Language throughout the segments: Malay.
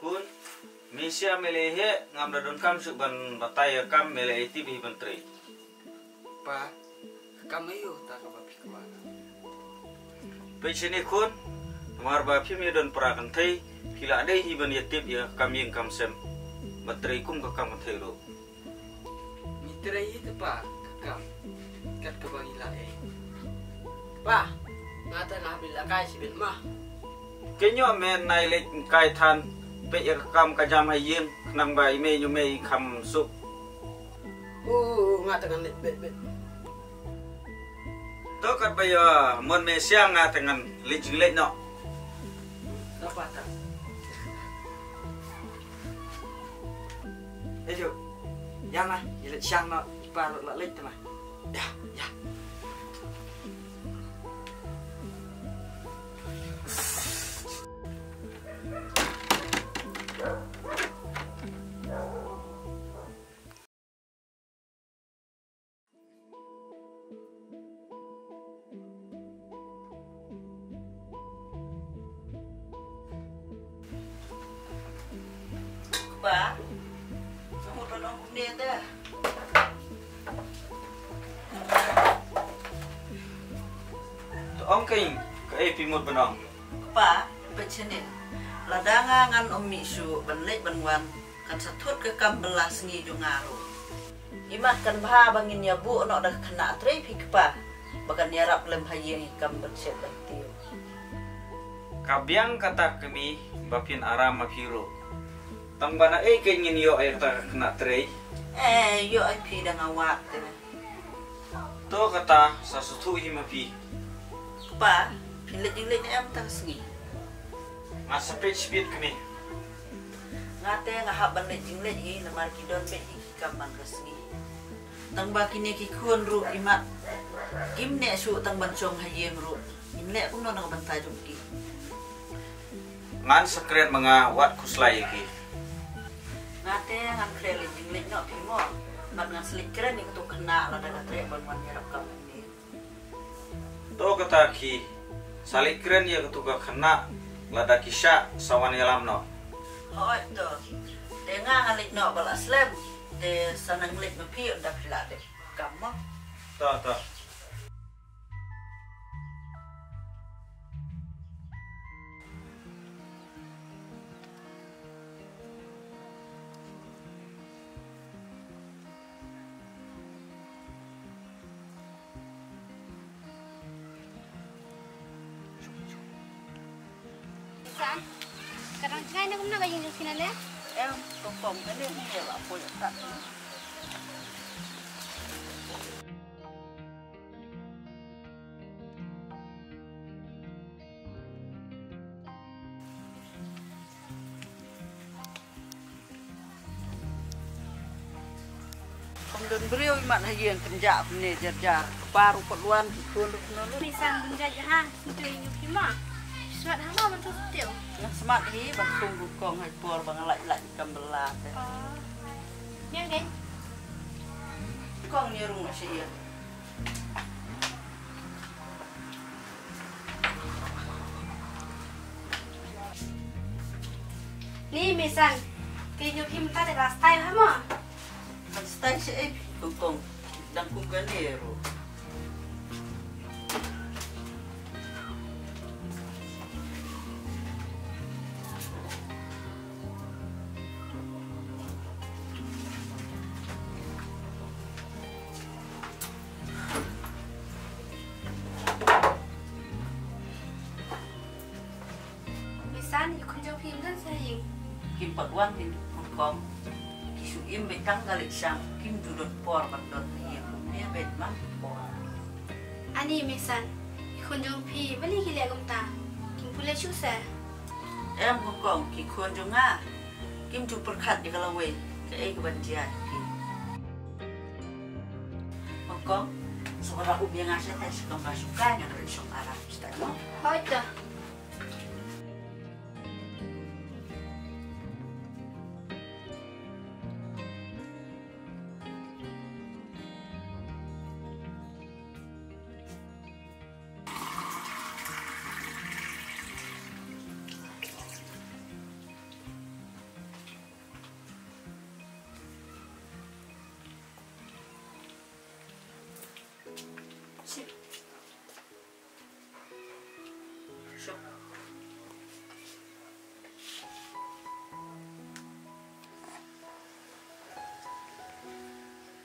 kun Misia melehe ngam dadon kam suban bataya kam mele iti bi menteri. Pa, kamu yuk tak kapapi kemana? Pecini kun mar ba phim don prakan thai kila dei hiban yatip ya kam yeng kam sem menteri kum ka kam thai ro. Mitra itu pa, kakam kat kabangila Pa, ngata ngambil akai si bin mah. Kenyo men nai lek kai than pe ya kam ka jam hayeng nang ba ime nyu me kam suk. Ngata kan bet. To kat ba ya mon me siang nga tengan lijing lek no. Apa tak? Ayo, yang lah, ilat siang nak pa lak lek tu mah. Ya. Ba, kamu tolong dia dah. To ong kain ka e pimut benong. Pa, bercenin. Ladanga ngan umi su benlek benwan kan satut ke kam belas ngi jungaru. Imah kan bah bangin ya bu nok dah kena trip pa. Bakan nyarap lem hayeng kam bercet bantiu. Kabyang kata kami bapin aram mapiro. Tang bana e kengin yo air ta kena trei. Yo ai pi dah ngawak tu. To kata sasutu himapi. Pa, pilih jilid em tak sengi. Ngasa page speed kami. Ngate ngahap benlek jilid i lemar kidon be i kaman kesengi. Tang bakine ki kun ru imat. Kim ne su tang bancong hayem ru. Imle pun nang bantai jumki. Ngan sekret mga wat kuslay ki. Ngate ngan kreli jinglik no pimo. Mat ngan selik keren ni ketuk kena la daga trek ban nyarap kam ni. To kata ki salik keren ya ketuga kena lada kisah sawan yalam no. Oh itu. Dengar ngalik no balas lem. De sanang lik mepi unda pila de. Kamu To. Sekarang jangan nak guna gayung di sini le. em pom cái này ni là phụ được thật. Không đơn brio mà hayeng kerja ni kerja baru perluan pun lu Pisang penjajahan untuk nyuki mah. Suat hama betul betul. smart hi bang tunggu kong hai por bang lại kambela te. Yang deh. Kong ni rung si ya. Ni misan. Nyuki minta dengan style hama. Kan style si kong dan kong ganero. Kim pagwan din kong kisuim betang galit sang kim dudot por bandot niya bet man por. Ani misan. Ikon jong pi beli gila gumta. Kim pula susah. Em kong ki khon jo nga kim chu perkhat di kalawe ke ai kebanjian kim. Kong sebenarnya aku biang aset tes kemasukan yang dari sok Arab style. Hoi dah. Syuk.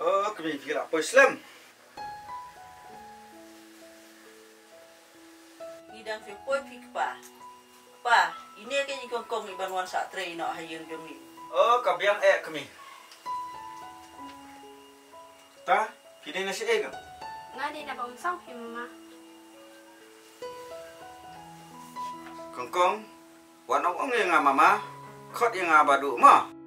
Oh, kami kira apa Islam? Ngidang fi poi pi kepa. Pa, ini kan ikong iban wan sak tre ino hayeng jong ni. Oh, kabiang kami. Ta, kini nasi kan? Nga di na paunsang pi mama. Kongkong, wan ong yang mama, kot yang abadu ma.